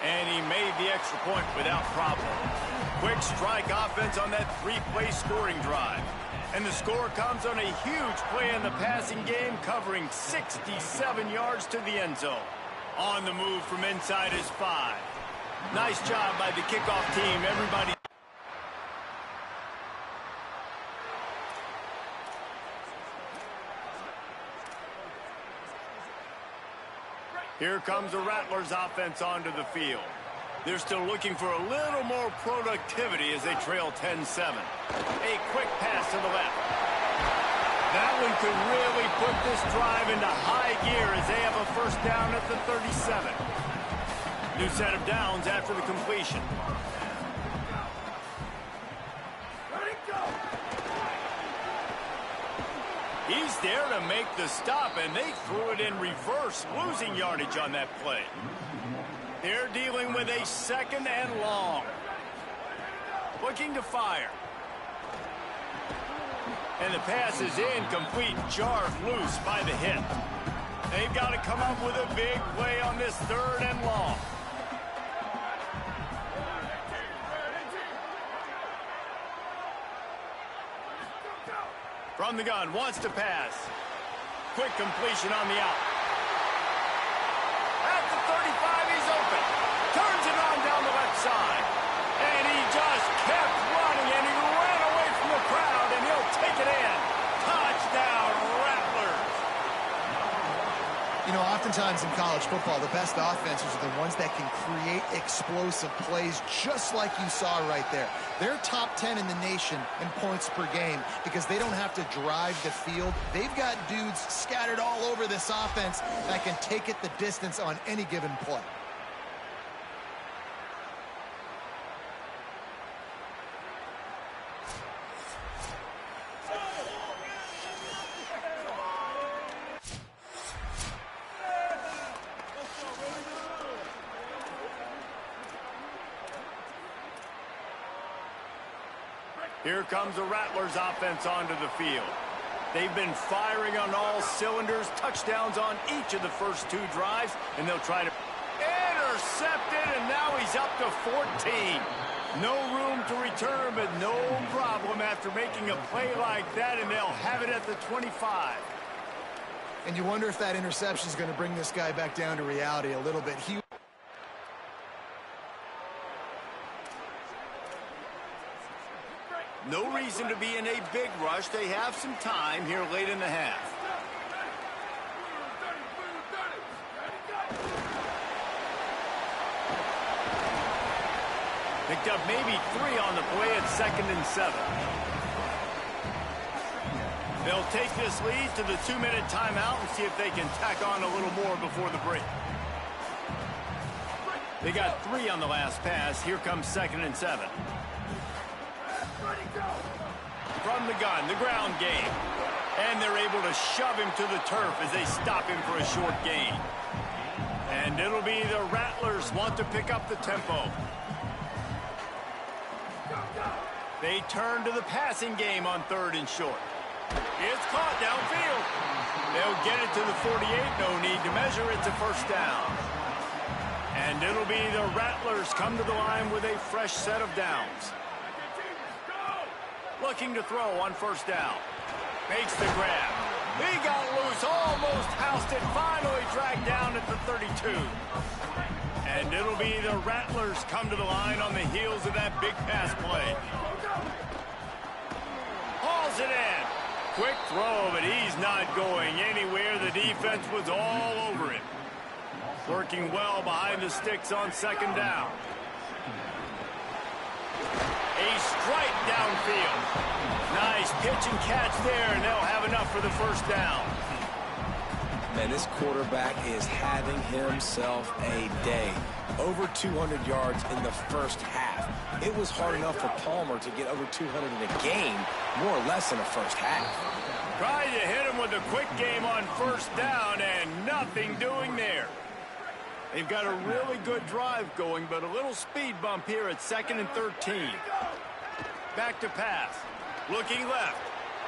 And he made the extra point without problem. Quick strike offense on that three-play scoring drive. And the score comes on a huge play in the passing game, covering 67 yards to the end zone. On the move from inside is 5. Nice job by the kickoff team. Everybody. Here comes the Rattlers offense onto the field. They're still looking for a little more productivity as they trail 10-7. A quick pass to the left. That one could really put this drive into high gear as they have a first down at the 37. New set of downs after the completion. He's there to make the stop, and they threw it in reverse, losing yardage on that play. They're dealing with a second and long. Looking to fire. And the pass is incomplete, jarred loose by the hit. They've got to come up with a big play on this third and long. From the gun, wants to pass. Quick completion on the out. At the 35, he's open. Turns it on down the left side. And he just kept running, and he ran away from the crowd, and he'll take it in. Touchdown, Rattlers. You know, oftentimes in college football, the best offenses are the ones that can create explosive plays, just like you saw right there. They're top 10 in the nation in points per game because they don't have to drive the field. They've got dudes scattered all over this offense that can take it the distance on any given play. Here comes the Rattlers offense onto the field. They've been firing on all cylinders, touchdowns on each of the first 2 drives, and they'll try to intercept it, and now he's up to 14. No room to return, but no problem after making a play like that, and they'll have it at the 25. And you wonder if that interception is going to bring this guy back down to reality a little bit. No reason to be in a big rush. They have some time here late in the half. Picked up maybe 3 on the play at 2nd and 7. They'll take this lead to the 2-minute timeout and see if they can tack on a little more before the break. They got 3 on the last pass. Here comes 2nd and 7. From the gun, the ground game. And they're able to shove him to the turf as they stop him for a short gain. And it'll be the Rattlers want to pick up the tempo. They turn to the passing game on 3rd and short. It's caught downfield. They'll get it to the 48. No need to measure. It's a first down. And it'll be the Rattlers come to the line with a fresh set of downs. Looking to throw on 1st down. Makes the grab. He got loose, almost housed it, finally dragged down at the 32. And it'll be the Rattlers come to the line on the heels of that big pass play. Hauls it in. Quick throw, but he's not going anywhere. The defense was all over him. Working well behind the sticks on 2nd down. A strike downfield. Nice pitch and catch there, and they'll have enough for the first down. Man, this quarterback is having himself a day. Over 200 yards in the first half. It was hard enough for Palmer to get over 200 in a game, more or less in the first half. Tried to hit him with a quick game on 1st down, and nothing doing there. They've got a really good drive going, but a little speed bump here at 2nd and 13. Back to pass. Looking left.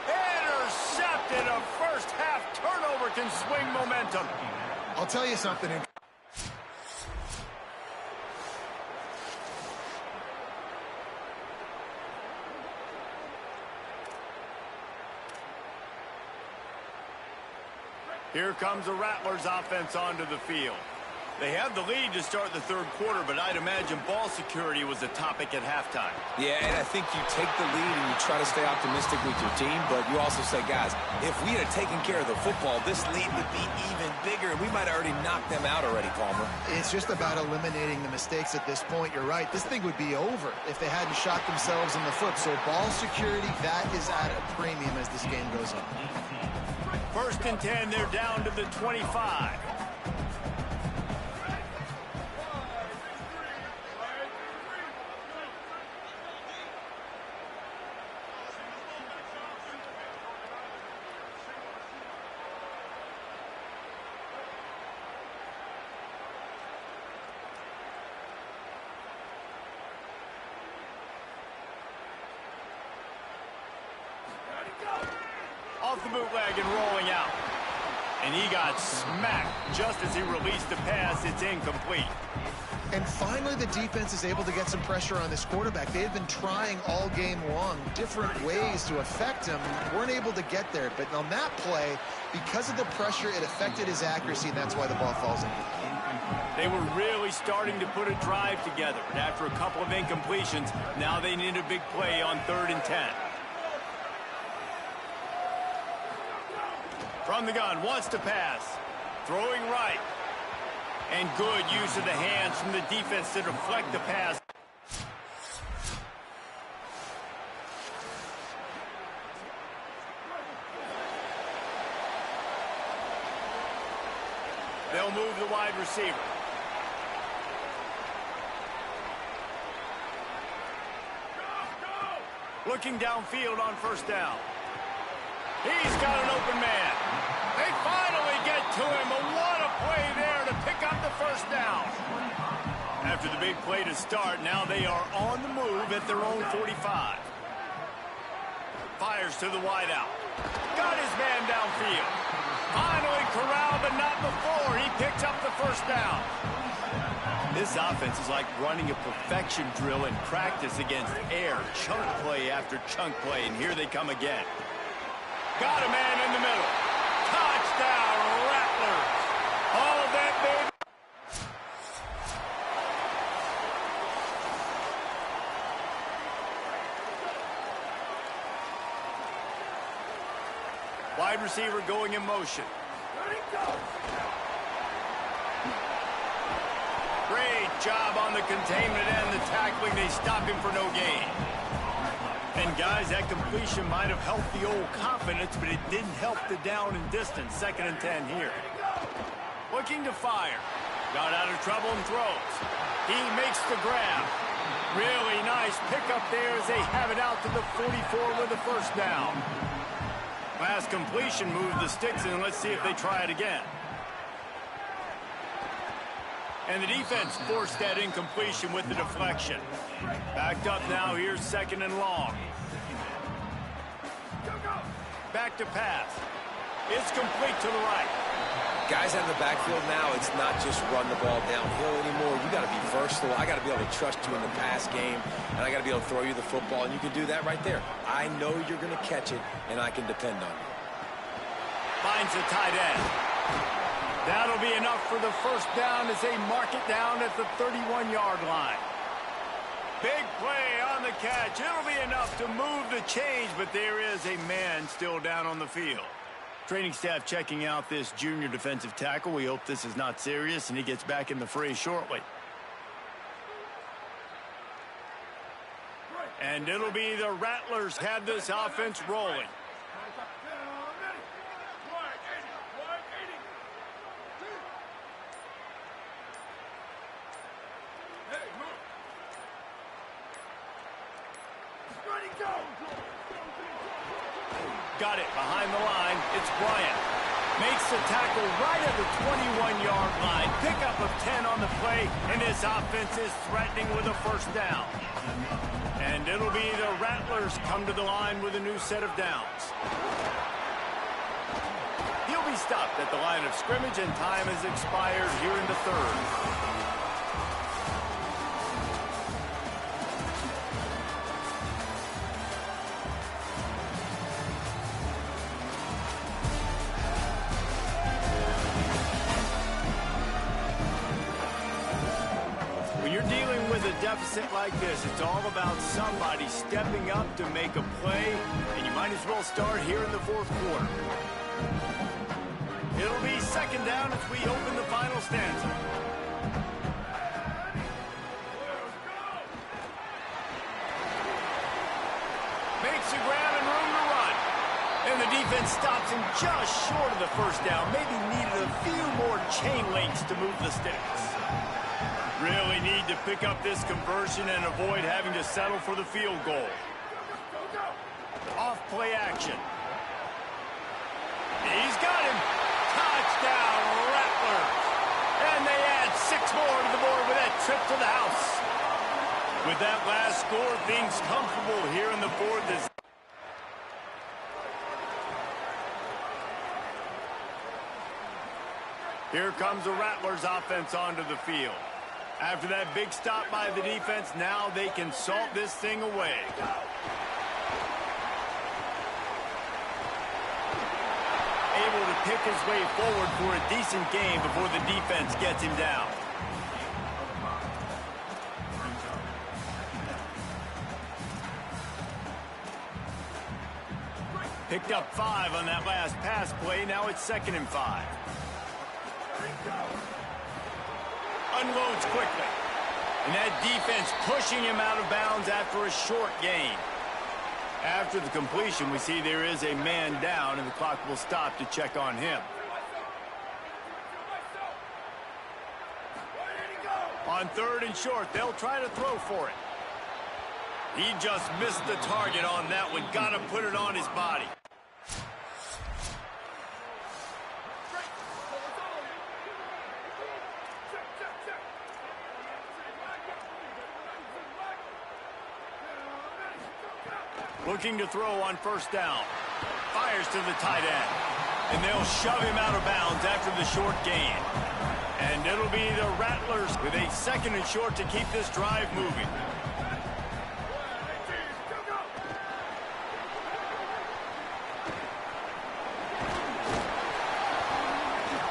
Intercepted. A first half turnover can swing momentum. I'll tell you something. Here comes the Rattlers offense onto the field. They have the lead to start the third quarter, but I'd imagine ball security was a topic at halftime. Yeah, and I think you take the lead and you try to stay optimistic with your team, but you also say, guys, if we had taken care of the football, this lead would be even bigger, and we might have already knocked them out already, Palmer. It's just about eliminating the mistakes at this point. You're right. This thing would be over if they hadn't shot themselves in the foot. So ball security, that is at a premium as this game goes on. 1st and 10, they're down to the 25. Off the bootleg and rolling out. And he got smacked just as he released the pass. It's incomplete. And finally, the defense is able to get some pressure on this quarterback. They had been trying all game long different ways to affect him. Weren't able to get there. But on that play, because of the pressure, it affected his accuracy, and that's why the ball falls in. They were really starting to put a drive together. And after a couple of incompletions, now they need a big play on 3rd and 10. From the gun, wants to pass. Throwing right. And good use of the hands from the defense to deflect the pass. They'll move the wide receiver. Looking downfield on 1st down. He's got an open man. They finally get to him, but what a play there to pick up the 1st down. After the big play to start, now they are on the move at their own 45. Fires to the wideout. Got his man downfield. Finally corralled, but not before. He picks up the 1st down. This offense is like running a perfection drill in practice against air. Chunk play after chunk play, and here they come again. Got a man in the middle. Touchdown, Rattlers. All of that, baby. Wide receiver going in motion. Great job on the containment and the tackling. They stop him for no gain. And, guys, that completion might have helped the old confidence, but it didn't help the down and distance. 2nd and 10 here. Looking to fire. Got out of trouble and throws. He makes the grab. Really nice pickup there as they have it out to the 44 with the 1st down. Last completion moved the sticks in. Let's see if they try it again. And the defense forced that incompletion with the deflection. Backed up now. Here's 2nd and long. Back to pass. It's complete to the right. Guys out in the backfield now, it's not just run the ball downhill anymore. You got to be versatile. I got to be able to trust you in the pass game, and I got to be able to throw you the football, and you can do that right there. I know you're going to catch it, and I can depend on you. Finds the tight end. That'll be enough for the 1st down as they mark it down at the 31-yard line. Big play on the catch. It'll be enough to move the change, but there is a man still down on the field. Training staff checking out this junior defensive tackle. We hope this is not serious, and he gets back in the fray shortly. And it'll be the Rattlers have this offense rolling. Got it behind the line. It's Bryant. Makes the tackle right at the 21-yard line. Pickup of 10 on the play, and this offense is threatening with a 1st down. And it'll be the Rattlers come to the line with a new set of downs. He'll be stopped at the line of scrimmage, and time has expired here in the 3rd. deficit like this, it's all about somebody stepping up to make a play, and you might as well start here in the fourth quarter. It'll be second down as we open the final stanza. Makes a grab and room to run. And the defense stops him just short of the first down. Maybe needed a few more chain links to move the sticks. Really need to pick up this conversion and avoid having to settle for the field goal. Off play action. He's got him. Touchdown, Rattlers. And they add 6 more to the board with that trip to the house. With that last score, things comfortable here in the fourth. Here comes the Rattlers offense onto the field. After that big stop by the defense, now they can salt this thing away. Able to pick his way forward for a decent game before the defense gets him down. Picked up 5 on that last pass play. Now it's 2nd and 5. Unloads quickly. And that defense pushing him out of bounds after a short gain. After the completion, we see there is a man down, and the clock will stop to check on him. On 3rd and short, they'll try to throw for it. He just missed the target on that one. Got to put it on his body. Looking to throw on 1st down. Fires to the tight end. And they'll shove him out of bounds after the short gain. And it'll be the Rattlers with a 2nd and short to keep this drive moving.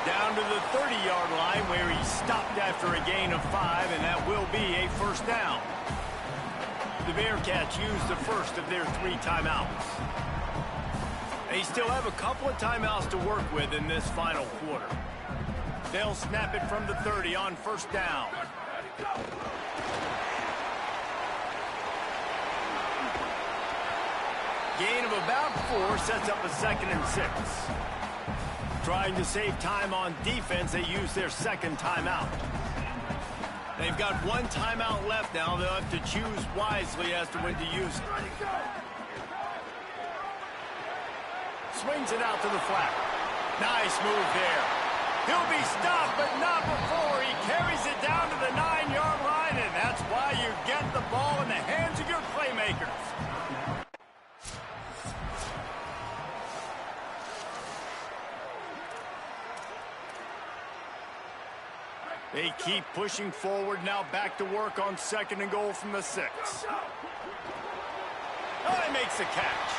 Down to the 30-yard line where he stopped after a gain of 5, and that will be a 1st down. The Bearcats use the first of their 3 timeouts. They still have a couple of timeouts to work with in this final quarter. They'll snap it from the 30 on 1st down. Gain of about 4 sets up a 2nd and 6. Trying to save time on defense, they use their 2nd timeout. They've got 1 timeout left now. They'll have to choose wisely as to when to use it. Swings it out to the flat. Nice move there. He'll be stopped, but not before. He carries it down to the 9-yard line, and that's why you get the ball in the hands of your playmakers. They keep pushing forward, now back to work on 2nd and goal from the 6. Oh, he makes the catch,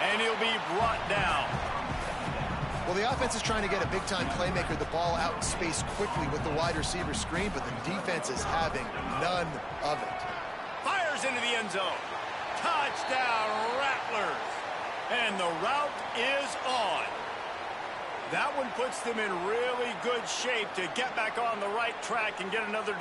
and he'll be brought down. Well, the offense is trying to get a big-time playmaker the ball out in space quickly with the wide receiver screen, but the defense is having none of it. Fires into the end zone. Touchdown, Rattlers. And the route is on. That one puts them in really good shape to get back on the right track and get another.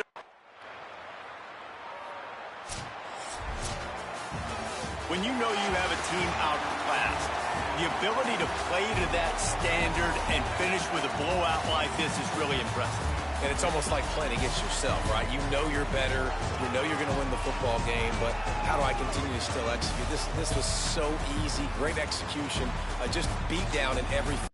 When you know you have a team outclassed, the ability to play to that standard and finish with a blowout like this is really impressive. And it's almost like playing against yourself, right? You know you're better. You know you're going to win the football game, but how do I continue to still execute? This was so easy. Great execution. Just beat down in everything.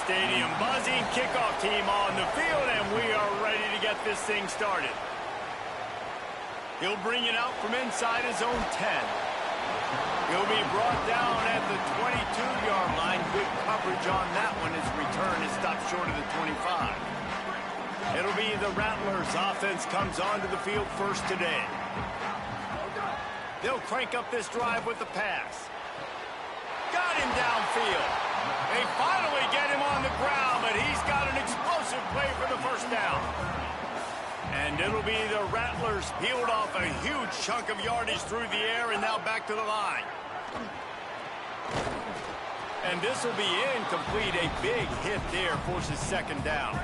stadium buzzing. Kickoff team on the field, and we are ready to get this thing started. He'll bring it out from inside his own 10. He'll be brought down at the 22-yard line. Good coverage on that one. His return is stopped short of the 25. It'll be the Rattlers. Offense comes onto the field first today. They'll crank up this drive with the pass. Got him downfield. They finally get him on the ground, but he's got an explosive play for the first down. And it'll be the Rattlers peeled off a huge chunk of yardage through the air and now back to the line. And this will be incomplete. A big hit there forces second down.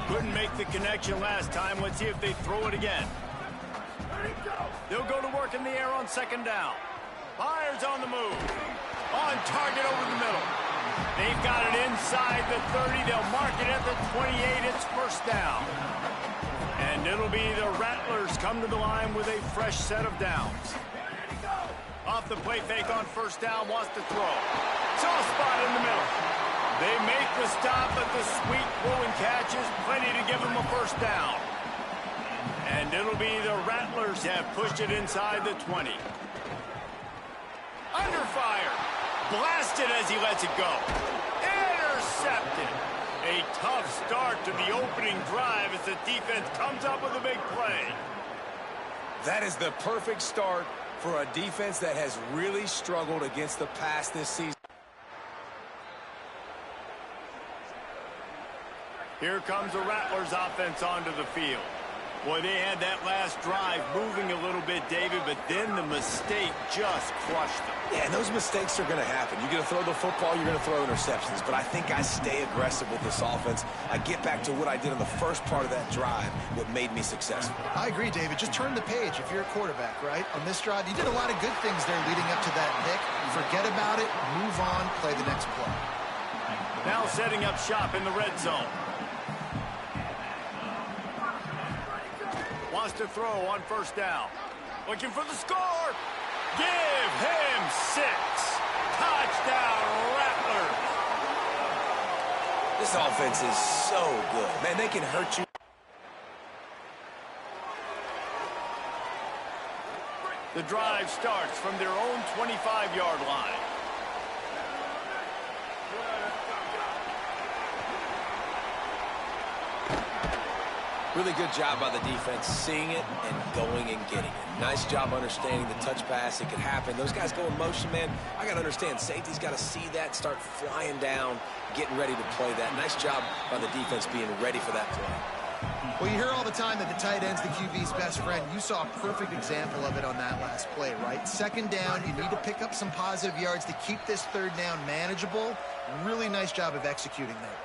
Couldn't make the connection last time. Let's see if they throw it again. They'll go to work in the air on second down. Fires on the move. On target over the middle. They've got it inside the 30. They'll mark it at the 28. It's first down. And it'll be the Rattlers come to the line with a fresh set of downs. Off the play fake on first down, wants to throw. Soft spot in the middle. They make the stop, but the sweet throw and catch is plenty to give them a first down. And it'll be the Rattlers have pushed it inside the 20. Under fire. Blasted as he lets it go. Intercepted. A tough start to the opening drive as the defense comes up with a big play. That is the perfect start for a defense that has really struggled against the pass this season. Here comes the Rattlers offense onto the field. Boy, they had that last drive moving a little bit, David, but then the mistake just crushed them. Yeah, and those mistakes are going to happen. You're going to throw the football, you're going to throw interceptions. But I think I stay aggressive with this offense. I get back to what I did in the first part of that drive, what made me successful. I agree, David. Just turn the page if you're a quarterback, right? On this drive, you did a lot of good things there leading up to that pick. Forget about it, move on, play the next play. Now setting up shop in the red zone. Wants to throw on first down. Looking for the score. Give him 6. Touchdown, Rattlers. This offense is so good. Man, they can hurt you. The drive starts from their own 25-yard line. Really good job by the defense, seeing it and going and getting it. Nice job understanding the touch pass. It could happen. Those guys go in motion, man. I got to understand, safety's got to see that, start flying down, getting ready to play that. Nice job by the defense being ready for that play. Well, you hear all the time that the tight end's the QB's best friend. You saw a perfect example of it on that last play, right? Second down, you need to pick up some positive yards to keep this third down manageable. Really nice job of executing that.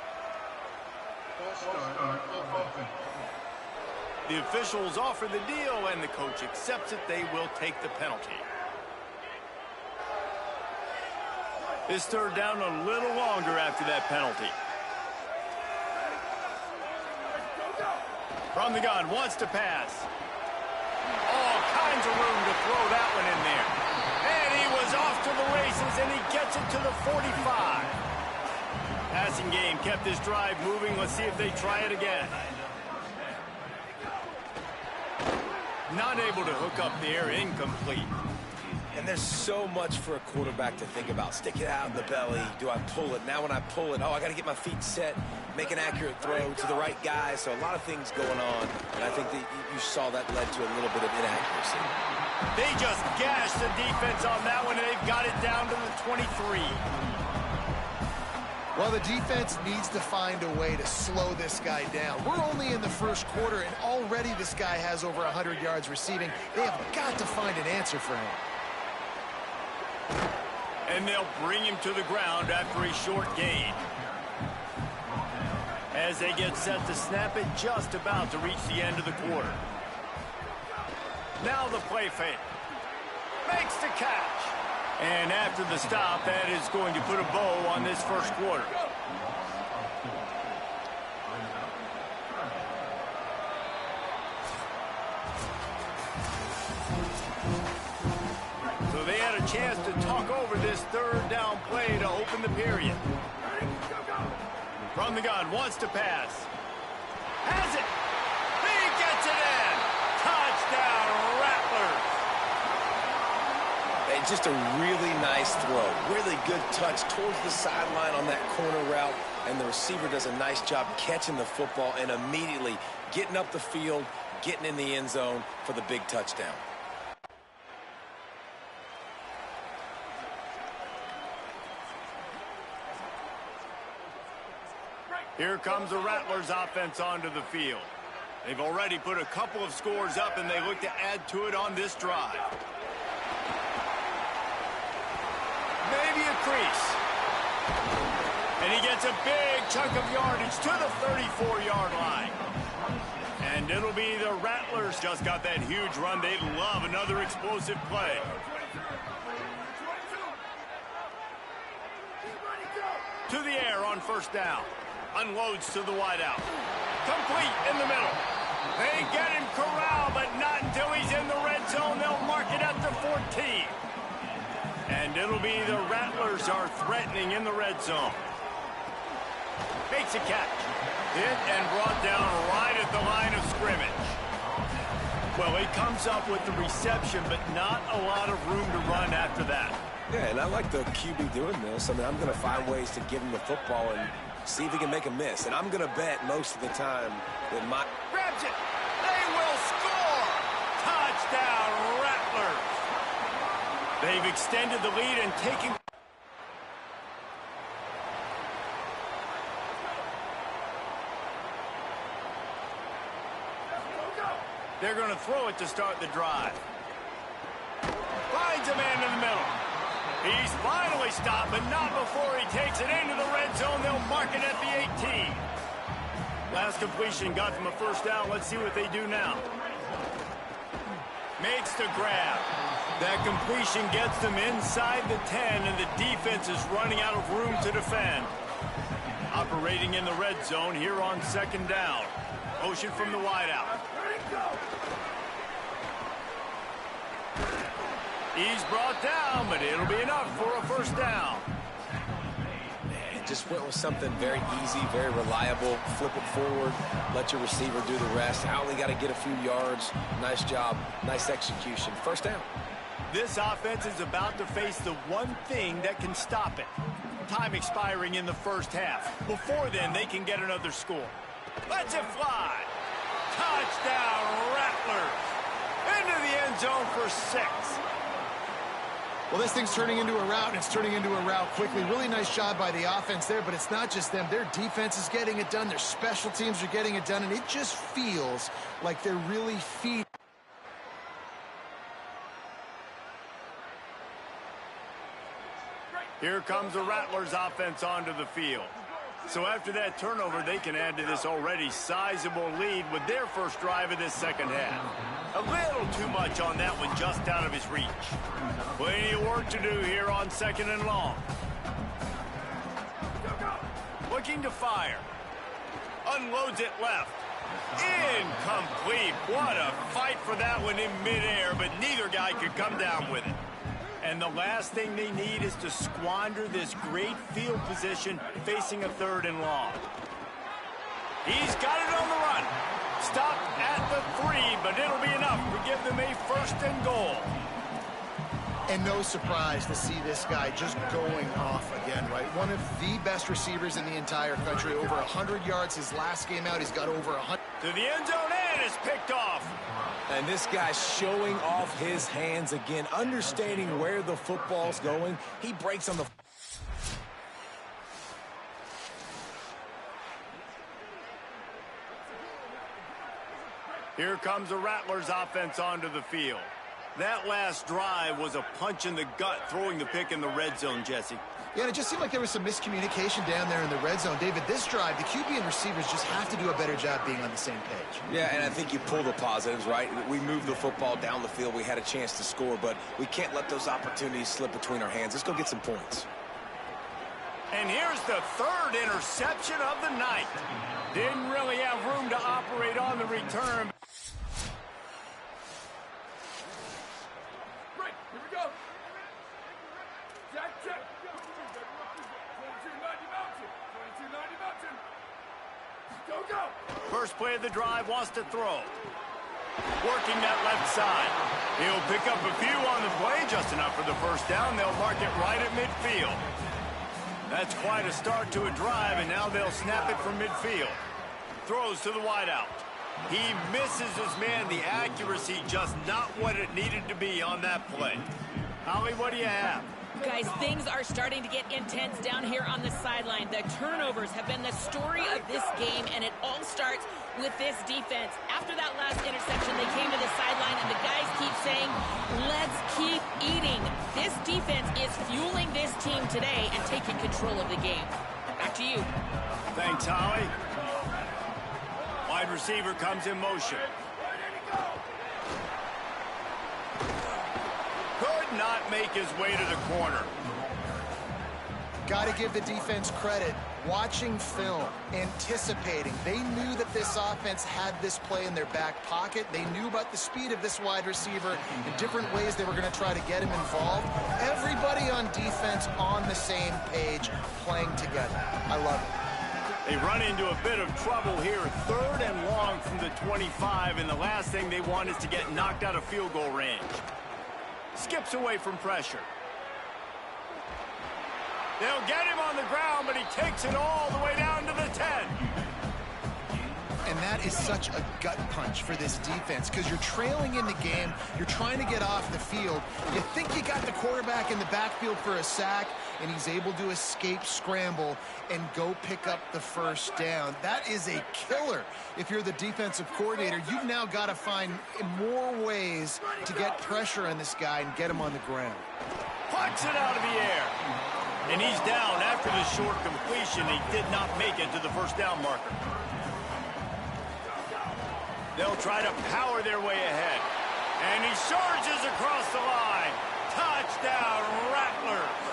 The officials offer the deal, and the coach accepts it. They will take the penalty. This third down a little longer after that penalty. From the gun, wants to pass. All kinds of room to throw that one in there. And he was off to the races, and he gets it to the 45. Passing game kept this drive moving. Let's see if they try it again. Not able to hook up there, incomplete. And there's so much for a quarterback to think about. Stick it out in the belly. Do I pull it? Now when I pull it, I got to get my feet set, make an accurate throw to the right guy. So a lot of things going on, and I think that you saw that led to a little bit of inaccuracy. They just gashed the defense on that one, and they've got it down to the 23. Well, the defense needs to find a way to slow this guy down. We're only in the first quarter, and already this guy has over 100 yards receiving. They have got to find an answer for him. And they'll bring him to the ground after a short gain. As they get set to snap it, just about to reach the end of the quarter. Now the play fake. Makes the catch. And after the stop, that is going to put a bow on this first quarter. So they had a chance to talk over this third down play to open the period. From the gun, wants to pass. Has it. He gets it in. Touchdown, Rattlers. And just a really nice throw. Really good touch towards the sideline on that corner route. And the receiver does a nice job catching the football and immediately getting up the field, getting in the end zone for the big touchdown. Here comes the Rattlers offense onto the field. They've already put a couple of scores up, and they look to add to it on this drive. Maybe a crease. And he gets a big chunk of yardage to the 34-yard line. And it'll be the Rattlers. Just got that huge run. They love another explosive play. To the air on first down. Unloads to the wideout. Complete in the middle. They get him corralled, but not until he's in the red zone. They'll mark it at the 14. And it'll be the Rattlers are threatening in the red zone. Makes a catch. Hit and brought down right at the line of scrimmage. Well, he comes up with the reception, but not a lot of room to run after that. Yeah, and I like the QB doing this. I mean, I'm going to find ways to give him the football and see if he can make a miss. And I'm going to bet most of the time that my... Grabs it. They will score. Touchdown, Rattlers. They've extended the lead and taken... They're going to throw it to start the drive. Finds a man in the middle. He's finally stopped, but not before he takes it into the red zone. They'll mark it at the 18. Last completion got them a first down. Let's see what they do now. Makes the grab. That completion gets them inside the 10, and the defense is running out of room to defend. Operating in the red zone here on second down. Motion from the wideout. He's brought down, but it'll be enough for a first down. Just went with something very easy, very reliable. Flip it forward, let your receiver do the rest. I only got to get a few yards. Nice job, nice execution. First down. This offense is about to face the one thing that can stop it. Time expiring in the first half. Before then, they can get another score. Lets it fly. Touchdown, Rattlers. Into the end zone for 6. Well, this thing's turning into a route, and it's turning into a route quickly. Really nice job by the offense there, but it's not just them. Their defense is getting it done. Their special teams are getting it done, and it just feels like they're really feeding. Here comes the Rattlers offense onto the field. So after that turnover, they can add to this already sizable lead with their first drive of this second half. A little too much on that one, just out of his reach. Plenty of work to do here on second and long. Looking to fire. Unloads it left. Incomplete. What a fight for that one in midair, but neither guy could come down with it. And the last thing they need is to squander this great field position facing a third and long. He's got it on the run. Stopped at the 3, but it'll be enough to give them a first and goal. And no surprise to see this guy just going off again, right? One of the best receivers in the entire country. Over 100 yards his last game out. He's got over 100. To the end zone, and it's picked off. And this guy's showing off his hands again, understanding where the football's going. He breaks on the... Here comes the Rattlers offense onto the field. That last drive was a punch in the gut, throwing the pick in the red zone, Jesse. Yeah, and it just seemed like there was some miscommunication down there in the red zone. David, this drive, the QB and receivers just have to do a better job being on the same page. Yeah, and I think you pull the positives, right? We moved the football down the field. We had a chance to score, but we can't let those opportunities slip between our hands. Let's go get some points. And here's the third interception of the night. Didn't really have room to operate on the return. Right, here we go. Check. 2290 Mountain. 2290 Mountain. First play of the drive, wants to throw. Working that left side. He'll pick up a few on the play, just enough for the first down. They'll mark it right at midfield. That's quite a start to a drive, and now they'll snap it from midfield. Throws to the wideout. He misses his man. The accuracy just not what it needed to be on that play. Holly, what do you have? Guys, things are starting to get intense down here on the sideline. The turnovers have been the story of this game, and it all starts with this defense. After that last interception, they came to the sideline, and the guys keep saying, let's keep eating. This defense is fueling this team today and taking control of the game. Back to you. Thanks, Holly. Wide receiver comes in motion. Could not make his way to the corner. Got to give the defense credit. Watching film, anticipating. They knew that this offense had this play in their back pocket. They knew about the speed of this wide receiver and different ways they were going to try to get him involved. Everybody on defense on the same page, playing together. I love it. They run into a bit of trouble here. 3rd and long from the 25, and the last thing they want is to get knocked out of field goal range. Skips away from pressure. They'll get him on the ground, but he takes it all the way down to the 10. And that is such a gut punch for this defense because you're trailing in the game. You're trying to get off the field. You think you got the quarterback in the backfield for a sack, and he's able to escape scramble and go pick up the first down. That is a killer. If you're the defensive coordinator, you've now got to find more ways to get pressure on this guy and get him on the ground. Puts it out of the air. And he's down after the short completion. He did not make it to the first down marker. They'll try to power their way ahead. And he charges across the line. Touchdown, Rattlers.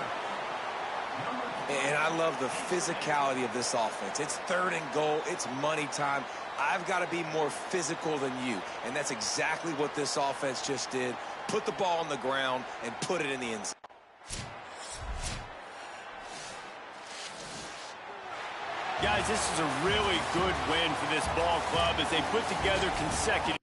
And I love the physicality of this offense. It's 3rd and goal. It's money time. I've got to be more physical than you. And that's exactly what this offense just did. Put the ball on the ground and put it in the end zone. Guys, this is a really good win for this ball club as they put together consecutive.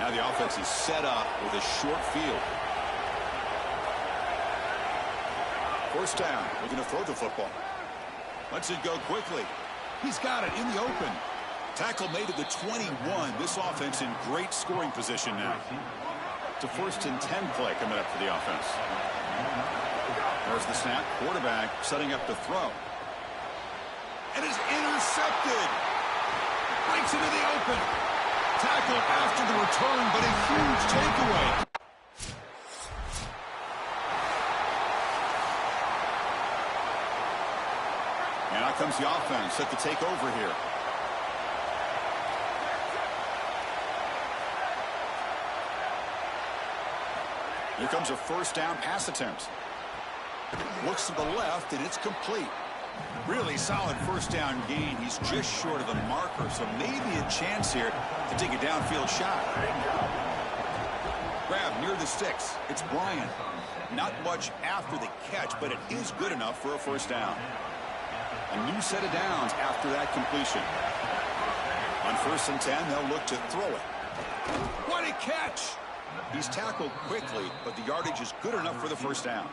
Now the offense is set up with a short field. First down. Looking to throw the football. Lets it go quickly. He's got it in the open. Tackle made at the 21. This offense in great scoring position now. It's a 1st and 10 play coming up for the offense. There's the snap. Quarterback setting up to throw. And is intercepted. Breaks into the open. Tackle after the return, but a huge takeaway. And out comes the offense set to take over here. Here comes a first down pass attempt. Looks to the left, and it's complete. Really solid first down gain. He's just short of the marker, so maybe a chance here to take a downfield shot. Grab near the sticks. It's Bryant. Not much after the catch, but it is good enough for a first down. A new set of downs after that completion. On 1st and 10, they'll look to throw it. What a catch! He's tackled quickly, but the yardage is good enough for the first down.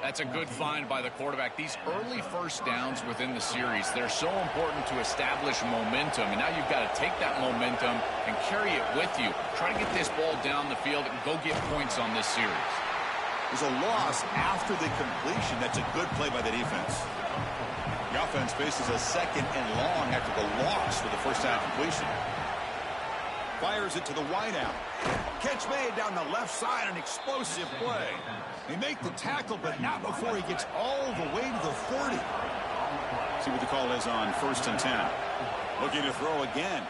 That's a good find by the quarterback. These early first downs within the series, they're so important to establish momentum. And now you've got to take that momentum and carry it with you. Try to get this ball down the field and go get points on this series. There's a loss after the completion. That's a good play by the defense. The offense faces a 2nd and long after the loss for the first down completion. Fires it to the wideout. Catch made down the left side, an explosive play. They make the tackle, but not before he gets all the way to the 30. See what the call is on 1st and 10. Looking to throw again.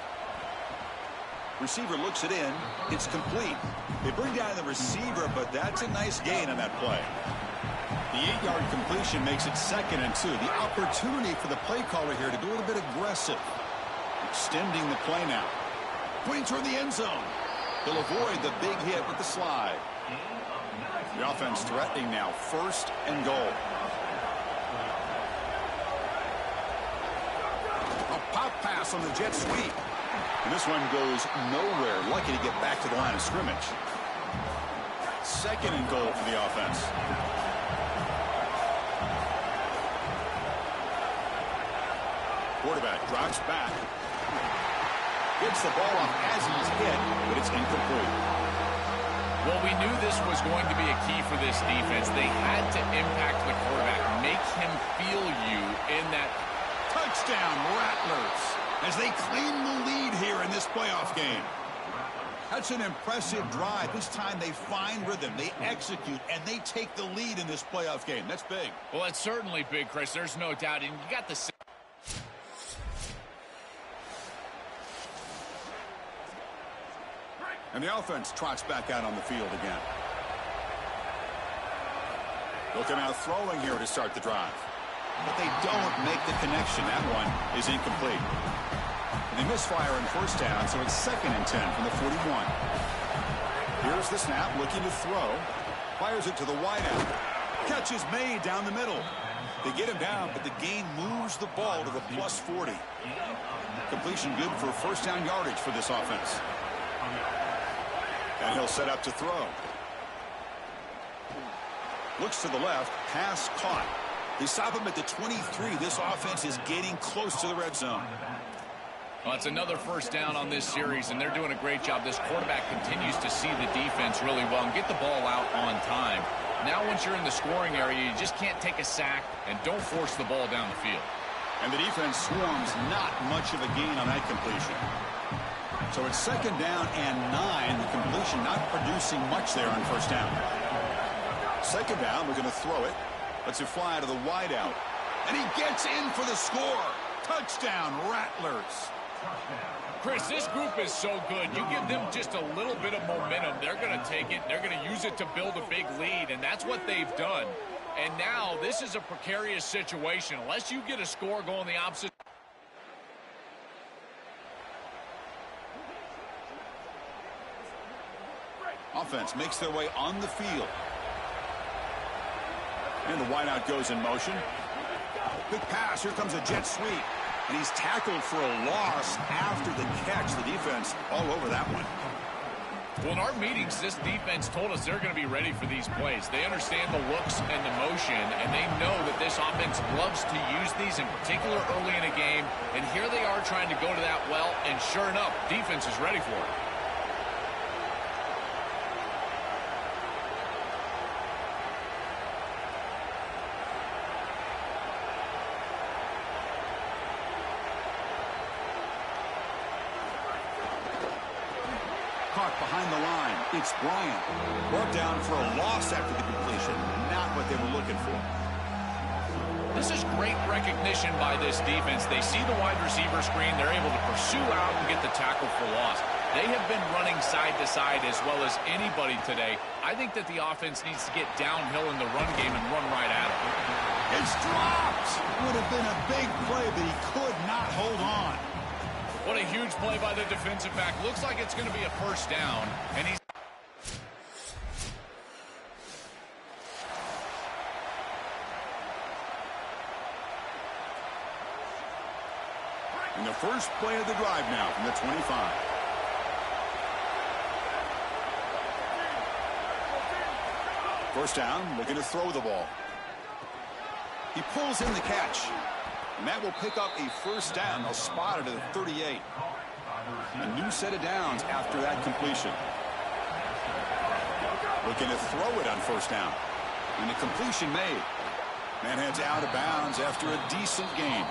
Receiver looks it in. It's complete. They bring down the receiver, but that's a nice gain on that play. The 8-yard completion makes it 2nd and 2. The opportunity for the play caller here to be a little bit aggressive. Extending the play now. Putting toward the end zone. He'll avoid the big hit with the slide. The offense threatening now. 1st and goal. A pop pass on the jet sweep. And this one goes nowhere. Lucky to get back to the line of scrimmage. 2nd and goal for the offense. Quarterback drops back. Gets the ball off as he's hit, but it's incomplete. Well, we knew this was going to be a key for this defense. They had to impact the quarterback, make him feel you in that. Touchdown, Rattlers, as they claim the lead here in this playoff game. That's an impressive drive. This time they find rhythm, they execute, and they take the lead in this playoff game. That's big. Well, that's certainly big, Chris. There's no doubt. And you got the... And the offense trots back out on the field again. They'll come out throwing here to start the drive. But they don't make the connection. That one is incomplete. And they misfire on first down, so it's 2nd and 10 from the 41. Here's the snap, looking to throw. Fires it to the wideout. Catch is made down the middle. They get him down, but the gain moves the ball to the plus 40. Completion good for first down yardage for this offense. And he'll set up to throw. Looks to the left. Pass caught. They stop him at the 23. This offense is getting close to the red zone. Well, it's another first down on this series, and they're doing a great job. This quarterback continues to see the defense really well and get the ball out on time. Now, once you're in the scoring area, you just can't take a sack and don't force the ball down the field. And the defense swarms not much of a gain on that completion. So it's 2nd down and 9. The completion not producing much there on first down. 2nd down, we're going to throw it. Lets it fly to the wideout. And he gets in for the score. Touchdown, Rattlers. Chris, this group is so good. You give them just a little bit of momentum, they're going to take it. They're going to use it to build a big lead, and that's what they've done. And now this is a precarious situation. Unless you get a score going the opposite. Offense makes their way on the field. And the wideout goes in motion. Quick pass. Here comes a jet sweep. And he's tackled for a loss after the catch. The defense all over that one. Well, in our meetings, this defense told us they're going to be ready for these plays. They understand the looks and the motion, and they know that this offense loves to use these, in particular early in a game. And here they are trying to go to that well, and sure enough, defense is ready for it. Caught behind the line. It's Bryant. Brought down for a loss after the completion. Not what they were looking for. This is great recognition by this defense. They see the wide receiver screen. They're able to pursue out and get the tackle for loss. They have been running side to side as well as anybody today. I think that the offense needs to get downhill in the run game and run right at it. It's dropped. Would have been a big play, but he could not hold on. What a huge play by the defensive back. Looks like it's going to be a first down. And he's... In the first play of the drive now from the 25. First down, looking to throw the ball. He pulls in the catch. And that will pick up a first down. They'll spot it at the 38. A new set of downs after that completion. Looking to throw it on first down. And the completion made. Man heads out of bounds after a decent gain.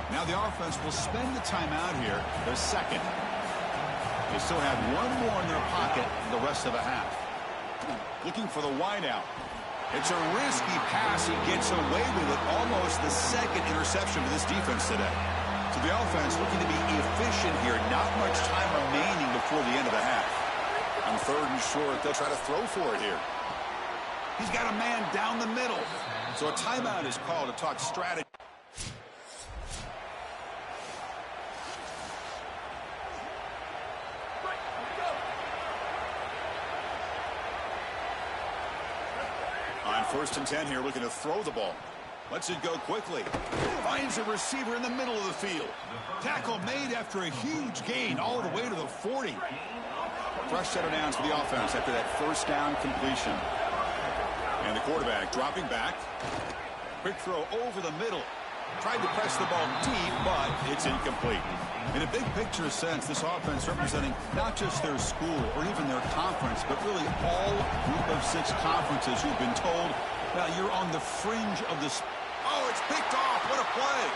Now the offense will spend the timeout here, their second. They still have one more in their pocket the rest of the half. Looking for the wideout. It's a risky pass. He gets away with it. Almost the second interception of this defense today. So the offense looking to be efficient here. Not much time remaining before the end of the half. On third and short, they'll try to throw for it here. He's got a man down the middle. So a timeout is called to talk strategy. First and 10 here, looking to throw the ball. Lets it go quickly. Finds a receiver in the middle of the field. Tackle made after a huge gain all the way to the 40. Fresh set of downs for the offense after that first down completion. And the quarterback dropping back. Quick throw over the middle. Tried to press the ball deep, but it's incomplete. In a big picture sense, this offense representing not just their school or even their conference, but really all group of 6 conferences who've been told, well, you're on the fringe of this. Oh, it's picked off. What a play.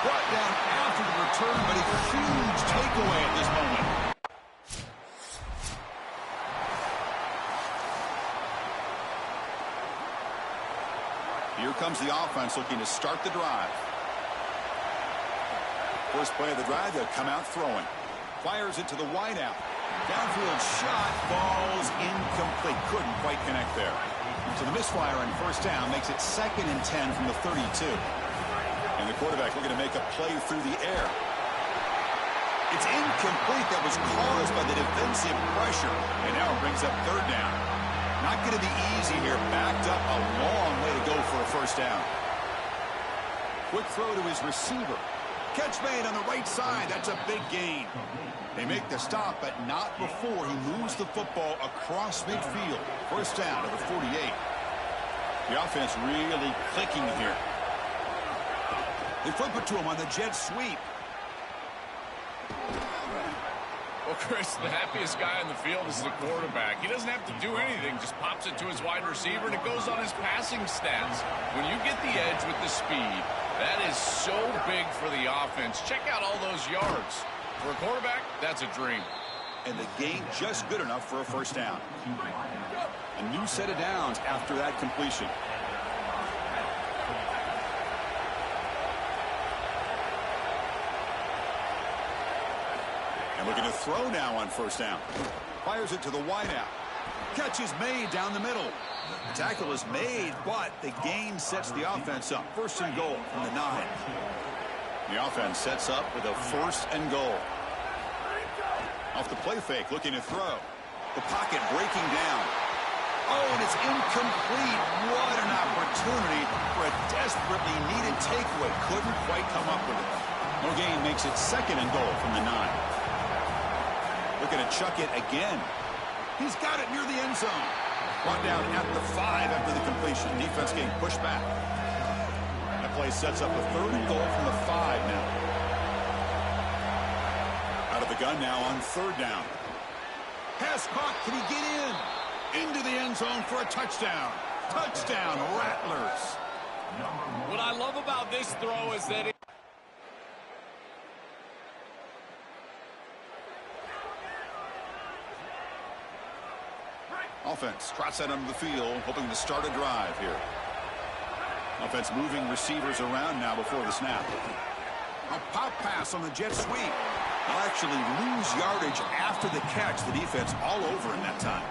Brought down after the return, but a huge takeaway at this moment. Here comes the offense looking to start the drive. First play of the drive, they'll come out throwing. Fires it to the wideout. Downfield shot falls incomplete. Couldn't quite connect there. So the misfire on first down makes it 2nd and 10 from the 32. And the quarterback looking to make a play through the air. It's incomplete. That was caused by the defensive pressure. And now it brings up third down. Not going to be easy here. Backed up a long way to go for a first down. Quick throw to his receiver. Catch made on the right side. That's a big gain. They make the stop, but not before he moves the football across midfield. First down to the 48. The offense really clicking here. They flip it to him on the jet sweep. Well, Chris, the happiest guy on the field is the quarterback. He doesn't have to do anything. Just pops it to his wide receiver, and it goes on his passing stats. When you get the edge with the speed, that is so big for the offense. Check out all those yards. For a quarterback, that's a dream. And the gain just good enough for a first down. A new set of downs after that completion. And looking to throw now on first down. Fires it to the wideout. Catch is made down the middle. The tackle is made, but the gain sets the offense up. First and goal from the 9. The offense sets up with a first and goal. Off the play fake, looking to throw. The pocket breaking down. Oh, and it's incomplete. What an opportunity for a desperately needed takeaway. Couldn't quite come up with it. No gain makes it 2nd and goal from the 9. Looking to chuck it again. He's got it near the end zone. Brought down at the 5 after the completion. Defense getting pushed back. That play sets up a 3rd and goal from the 5 now. Out of the gun now on 3rd down. Pass caught. Can he get in? Into the end zone for a touchdown. Touchdown, Rattlers. What I love about this throw is that Offense trots that onto the field, hoping to start a drive here. Offense moving receivers around now before the snap. A pop pass on the jet sweep. They'll actually lose yardage after the catch. The defense all over in that time.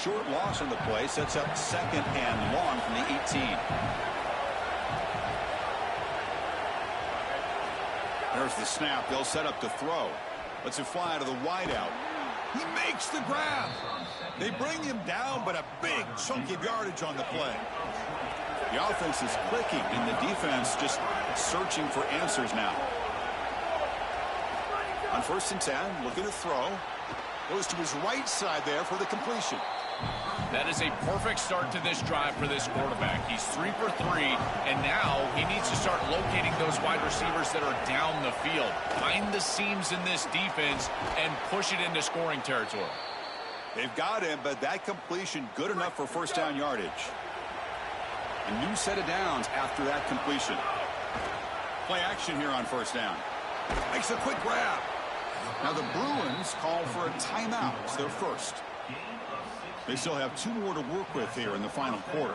Short loss on the play sets up 2nd and long from the 18. There's the snap. They'll set up to throw. Lets it fly to the wideout. He makes the grab. They bring him down, but a big chunk of yardage on the play. The offense is clicking, and the defense just searching for answers now. On 1st and 10, looking to throw. Goes to his right side there for the completion. that is a perfect start to this drive for this quarterback. He's 3 for 3, and now he needs to start locating those wide receivers that are down the field. Find the seams in this defense and push it into scoring territory. They've got him, but that completion good enough for 1st down yardage. A new set of downs after that completion. Play action here on 1st down. Makes a quick grab. Now the Bruins call for a timeout. It's their first. They still have 2 more to work with here in the final quarter.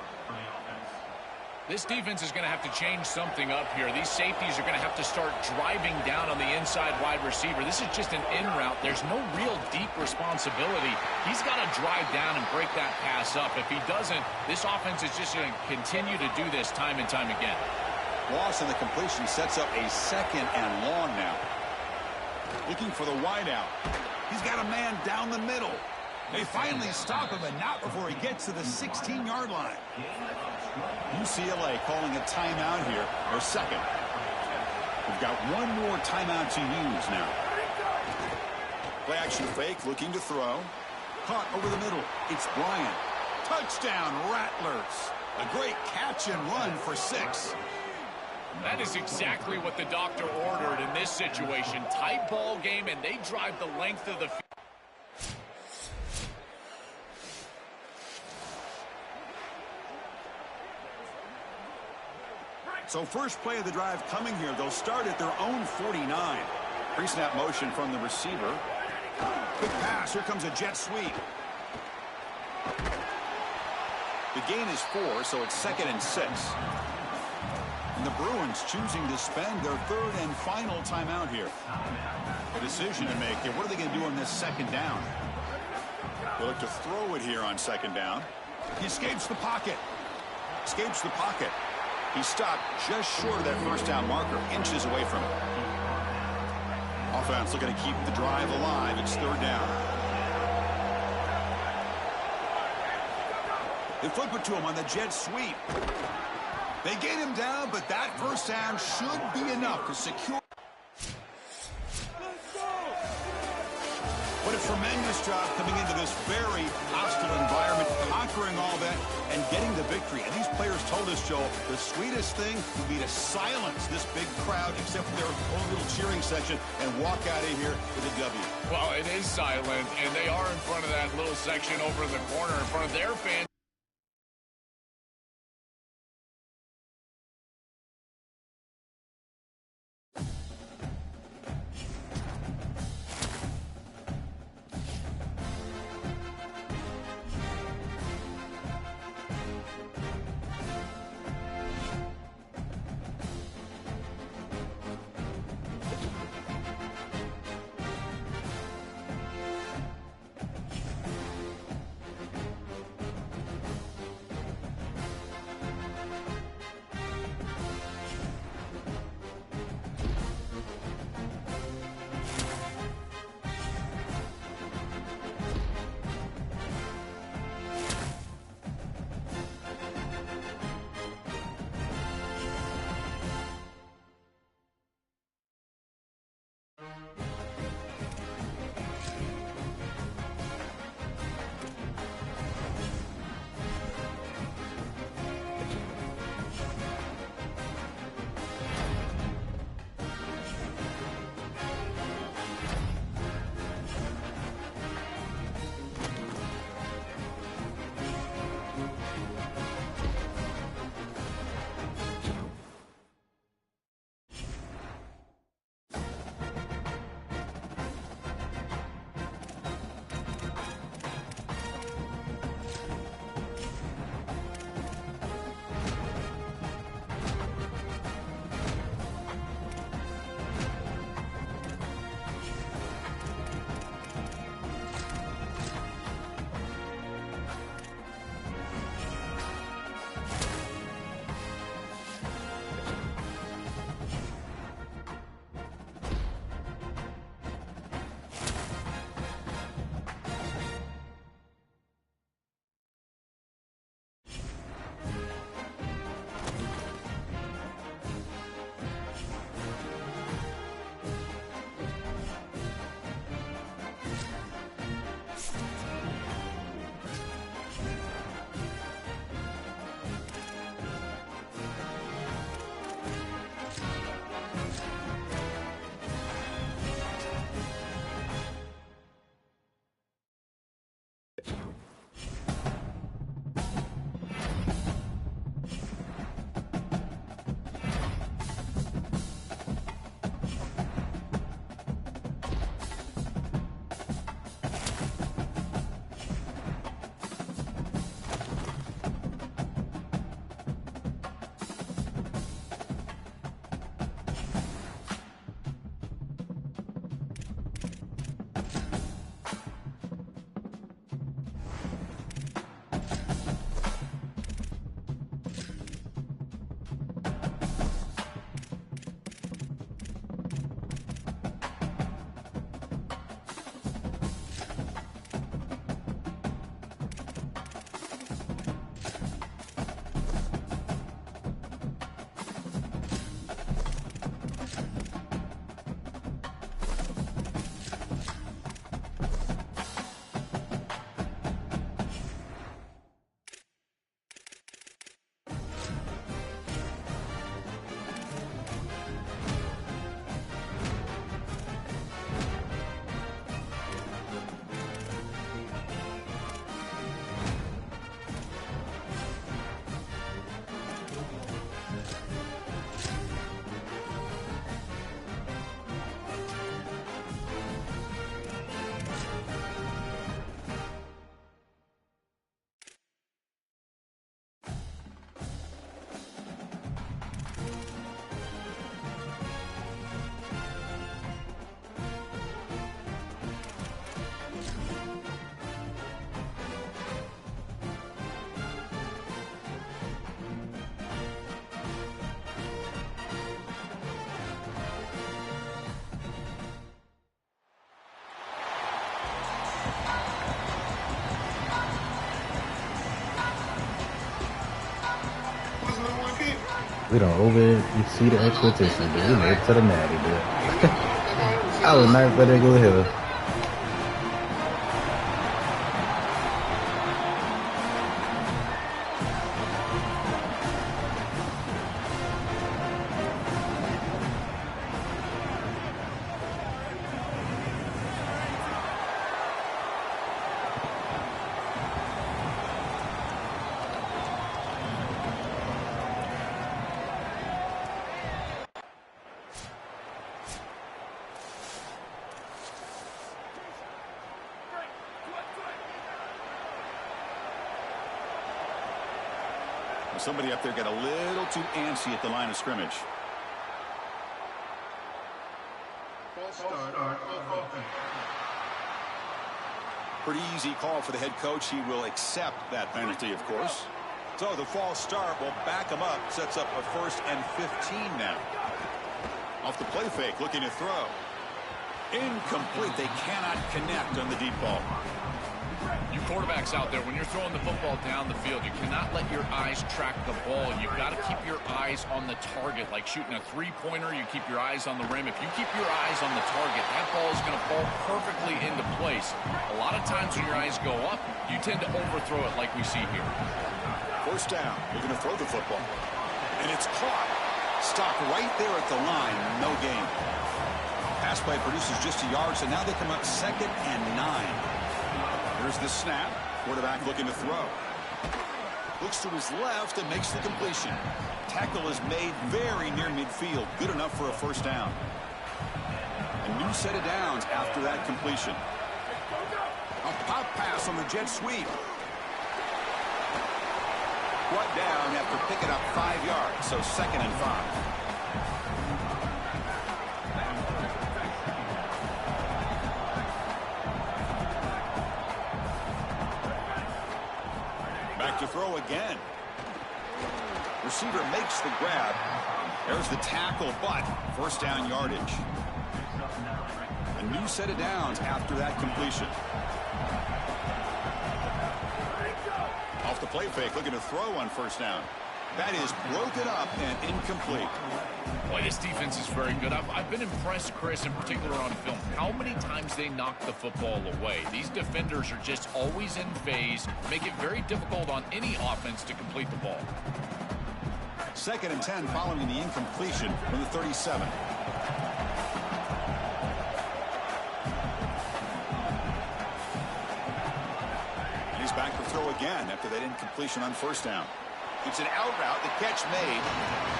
This defense is going to have to change something up here. These safeties are going to have to start driving down on the inside wide receiver. This is just an in route. There's no real deep responsibility. He's got to drive down and break that pass up. If he doesn't, this offense is just going to continue to do this time and time again. Loss in the completion sets up a 2nd and long now. Looking for the wideout. He's got a man down the middle. They finally stop him, but not before he gets to the 16-yard line. UCLA calling a timeout here, their second. We've got 1 more timeout to use now. Play action fake, looking to throw. Caught over the middle. It's Bryant. Touchdown, Rattlers. A great catch and run for 6. That is exactly what the doctor ordered in this situation. Tight ball game, and they drive the length of the field. So first play of the drive coming here. They'll start at their own 49. Pre-snap motion from the receiver. Quick pass. Here comes a jet sweep. The gain is 4, so it's 2nd and 6. And the Bruins choosing to spend their 3rd and final timeout here. A decision to make here. What are they going to do on this 2nd down? They look to throw it here on 2nd down. He escapes the pocket. Escapes the pocket. He stopped just short of that 1st down marker, inches away from it. Offense looking to keep the drive alive. It's 3rd down. They flip it to him on the jet sweep. They get him down, but that 1st down should be enough to secure. What a tremendous job coming into this very hostile environment, conquering all that, and getting the victory. And these players told us, Joel, the sweetest thing would be to silence this big crowd, except for their own little cheering section, and walk out of here with a W. Well, it is silent, and they are in front of that little section over in the corner in front of their fans. We don't over-exceed the expectation, but we made it to the natty, dude. I was nice, but they go here. Somebody up there got a little too antsy at the line of scrimmage. Pretty easy call for the head coach. He will accept that penalty, of course. So the false start will back him up. Sets up a 1st and 15 now. Off the play fake, looking to throw. Incomplete. They cannot connect on the deep ball. You quarterbacks out there, when you're throwing the football down the field, you cannot let your eyes track the ball. You've got to keep your eyes on the target. Like shooting a three-pointer, you keep your eyes on the rim. If you keep your eyes on the target, that ball is going to fall perfectly into place. A lot of times when your eyes go up, you tend to overthrow it like we see here. 1st down. They're going to throw the football. And it's caught. Stopped right there at the line. No gain. Pass play produces just a yard, so now they come up 2nd and 9. Here's the snap. Quarterback looking to throw. Looks to his left and makes the completion. Tackle is made very near midfield. Good enough for a 1st down. A new set of downs after that completion. A pop pass on the jet sweep. Brought down after picking up 5 yards, so 2nd and 5. To throw again. Receiver makes the grab. There's the tackle, but 1st down yardage. A new set of downs after that completion. Off the play fake, looking to throw on 1st down. That is broken up and incomplete. Boy, this defense is very good. I've been impressed, Chris, in particular on film, how many times they knock the football away. These defenders are just always in phase, make it very difficult on any offense to complete the ball. 2nd and 10 following the incompletion from the 37. And he's back to throw again after that incompletion on 1st down. It's an out route. The catch made.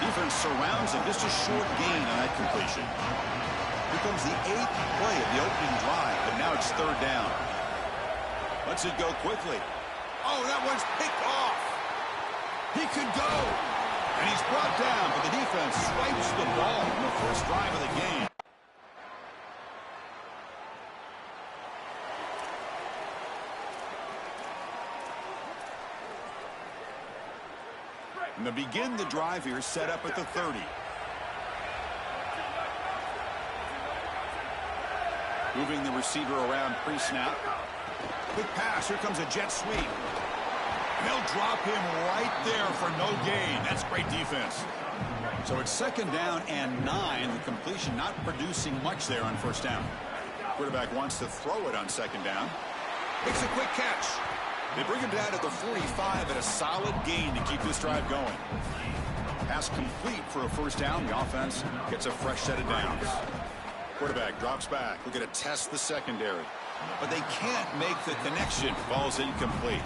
Defense surrounds him. Just a short gain on that completion. Here comes the 8th play of the opening drive, but now it's 3rd down. Lets it go quickly. Oh, that one's picked off. He could go. And he's brought down, but the defense swipes the ball on the 1st drive of the game. And to begin the drive here, set up at the 30. Moving the receiver around pre-snap. Quick pass. Here comes a jet sweep. They'll drop him right there for no gain. That's great defense. So it's 2nd down and 9. The completion not producing much there on 1st down. Quarterback wants to throw it on 2nd down. Makes a quick catch. They bring him down to the 45 at a solid gain to keep this drive going. Pass complete for a 1st down. The offense gets a fresh set of downs. Quarterback drops back. We're going to test the secondary. But they can't make the connection. Ball's incomplete.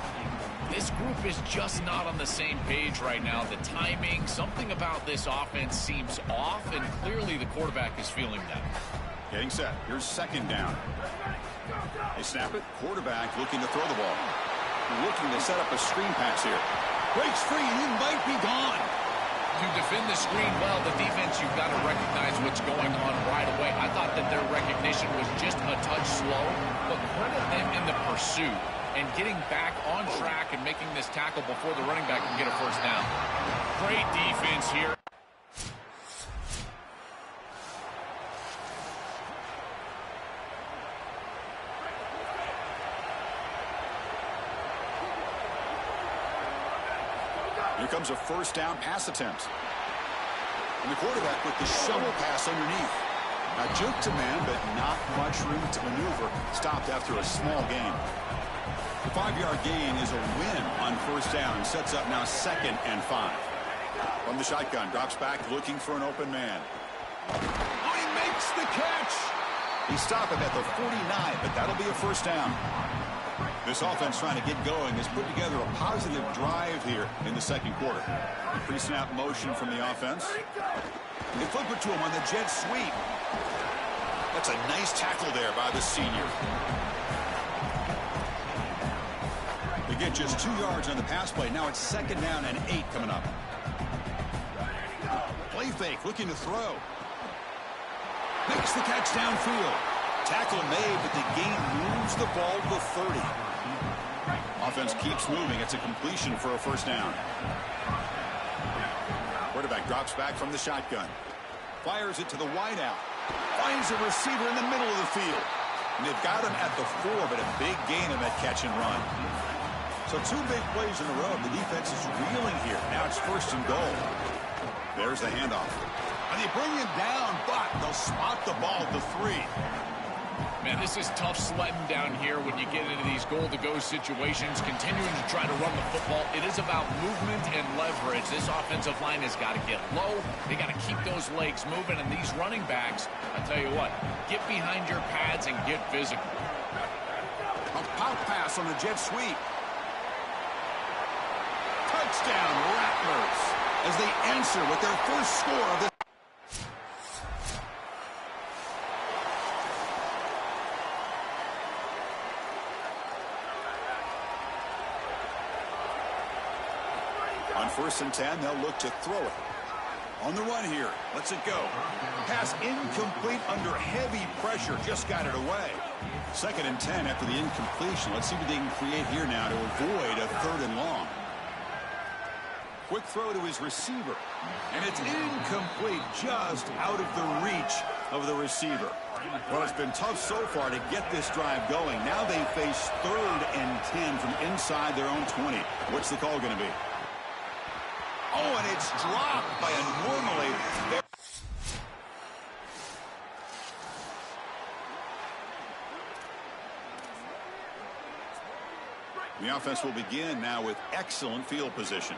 This group is just not on the same page right now. The timing, something about this offense seems off, and clearly the quarterback is feeling that. Getting set. Here's 2nd down. They snap it. Quarterback looking to throw the ball. Looking to set up a screen pass here. Breaks free, and he might be gone. To defend the screen well, the defense, you've got to recognize what's going on right away. I thought that their recognition was just a touch slow, but credit them in the pursuit and getting back on track and making this tackle before the running back can get a 1st down. Great defense here. Here comes a 1st down pass attempt. And the quarterback with the shovel pass underneath. Now juke to man, but not much room to maneuver. Stopped after a small gain. The 5-yard gain is a win on first down. Sets up now 2nd and 5. From the shotgun, drops back looking for an open man. Oh, he makes the catch. He stopped him at the 49, but that'll be a first down. This offense trying to get going has put together a positive drive here in the second quarter. Pre-snap motion from the offense. They flip it to him on the jet sweep. That's a nice tackle there by the senior. They get just 2 yards on the pass play. Now it's 2nd down and 8 coming up. Play fake, looking to throw. Makes the catch downfield. Tackle made, but the gain moves the ball to the 30. Offense keeps moving. It's a completion for a first down. Quarterback drops back from the shotgun. Fires it to the wideout. Finds a receiver in the middle of the field. And they've got him at the 4, but a big gain on that catch and run. So 2 big plays in a row. The defense is reeling here. Now it's 1st and goal. There's the handoff. And they bring him down, but they'll spot the ball at the 3. Man, this is tough sledding down here when you get into these goal-to-go situations, continuing to try to run the football. It is about movement and leverage. This offensive line has got to get low. They got to keep those legs moving, and these running backs, I tell you what, get behind your pads and get physical. A pop pass on the jet sweep. Touchdown, Rattlers, as they answer with their first score of the On 1st and 10, they'll look to throw it. On the run here. Lets it go. Pass incomplete under heavy pressure. Just got it away. 2nd and 10 after the incompletion. Let's see what they can create here now to avoid a 3rd and long. Quick throw to his receiver. And it's incomplete, just out of the reach of the receiver. Well, it's been tough so far to get this drive going. Now they face 3rd and 10 from inside their own 20. What's the call going to be? Oh, and it's dropped by a normally. The offense will begin now with excellent field position.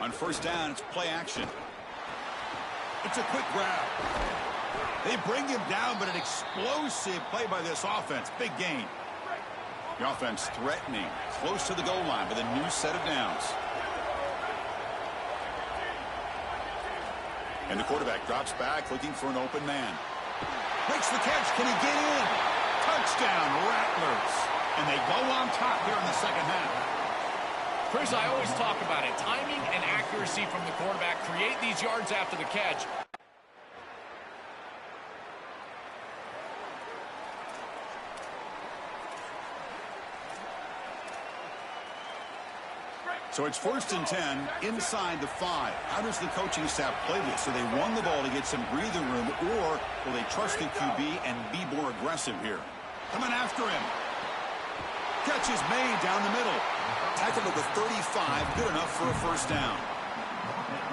On 1st down, it's play action. It's a quick grab. They bring him down, but an explosive play by this offense. Big gain. The offense threatening, close to the goal line with a new set of downs. And the quarterback drops back, looking for an open man. Makes the catch. Can he get in? Touchdown, Rattlers. And they go on top here in the second half. Chris, I always talk about it. Timing and accuracy from the quarterback create these yards after the catch. So it's 1st and 10 inside the 5. How does the coaching staff play this? So they run the ball to get some breathing room, or will they trust the QB and be more aggressive here? Coming after him. Catch is made down the middle. Tackle to the 35, good enough for a first down.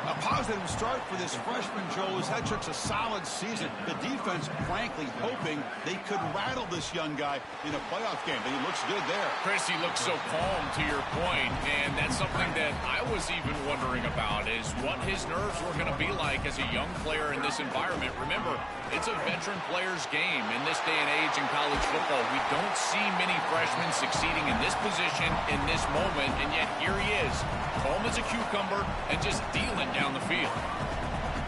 A positive start for this freshman, Joel, who's had such a solid season. The defense, frankly, hoping they could rattle this young guy in a playoff game. But he looks good there. Chris, he looks so calm, to your point, and that's something that I was even wondering about, is what his nerves were going to be like as a young player in this environment. Remember, it's a veteran player's game in this day and age in college football. We don't see many freshmen succeeding in this position in this moment, and yet here he is, calm as a cucumber and just dealing down the field.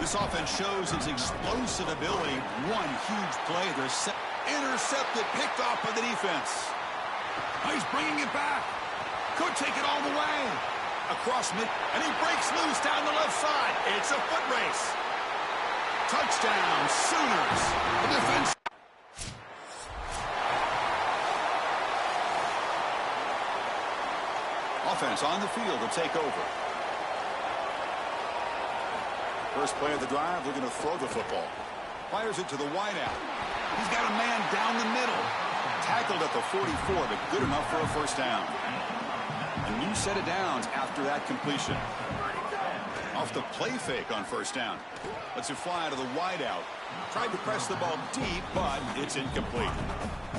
This offense shows its explosive ability. One huge play. They're intercepted, picked off by the defense. Oh, he's bringing it back. Could take it all the way. Across mid, and he breaks loose down the left side. It's a foot race. Touchdown, Sooners. The defense. Offense on the field to take over. First play of the drive, looking to throw the football. Fires it to the wideout. He's got a man down the middle. Tackled at the 44, but good enough for a first down. A new set of downs after that completion. Off the play fake on first down. Lets it fly out of the wideout. Tried to press the ball deep, but it's incomplete.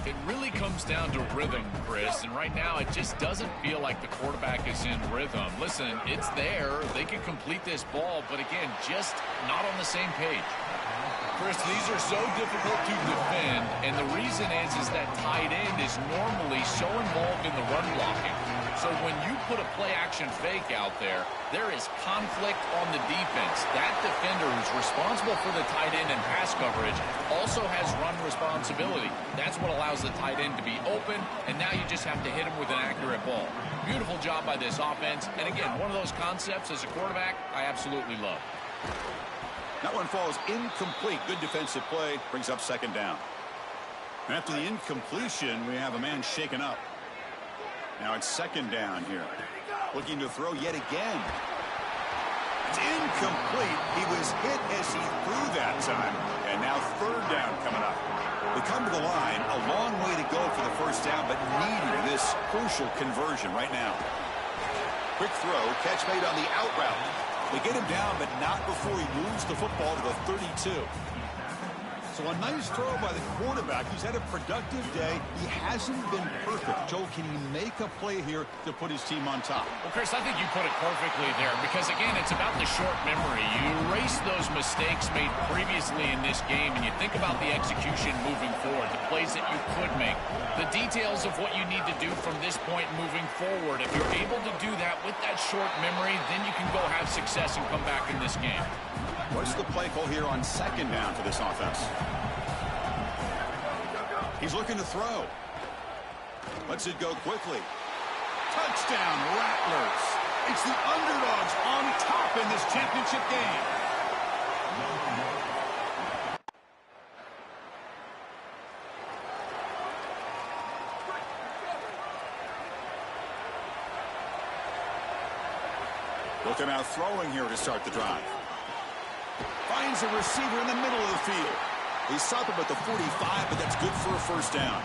It really comes down to rhythm, Chris, and right now it just doesn't feel like the quarterback is in rhythm. Listen, it's there. They can complete this ball, but again, just not on the same page. Chris, these are so difficult to defend, and the reason is that tight end is normally so involved in the run blocking. So when you put a play-action fake out there, there is conflict on the defense. That defender who's responsible for the tight end and pass coverage also has run responsibility. That's what allows the tight end to be open, and now you just have to hit him with an accurate ball. Beautiful job by this offense, and again, one of those concepts as a quarterback I absolutely love. That one falls incomplete. Good defensive play. Brings up second down. After the incompletion, we have a man shaken up. Now it's second down here. Looking to throw yet again. It's incomplete. He was hit as he threw that time. And now third down coming up. They come to the line. A long way to go for the first down, but needing this crucial conversion right now. Quick throw. Catch made on the out route. They get him down, but not before he moves the football to the 32. So a nice throw by the quarterback. He's had a productive day. He hasn't been perfect. Joe, can he make a play here to put his team on top? Well, Chris, I think you put it perfectly there because, again, it's about the short memory. You erase those mistakes made previously in this game, and you think about the execution moving forward, the plays that you could make, the details of what you need to do from this point moving forward. If you're able to do that with that short memory, then you can go have success and come back in this game. What's the play call here on second down for this offense? He's looking to throw. Lets it go quickly. Touchdown, Rattlers. It's the underdogs on top in this championship game. Looking out throwing here to start the drive. Finds a receiver in the middle of the field. He stopped him at the 45, but that's good for a first down.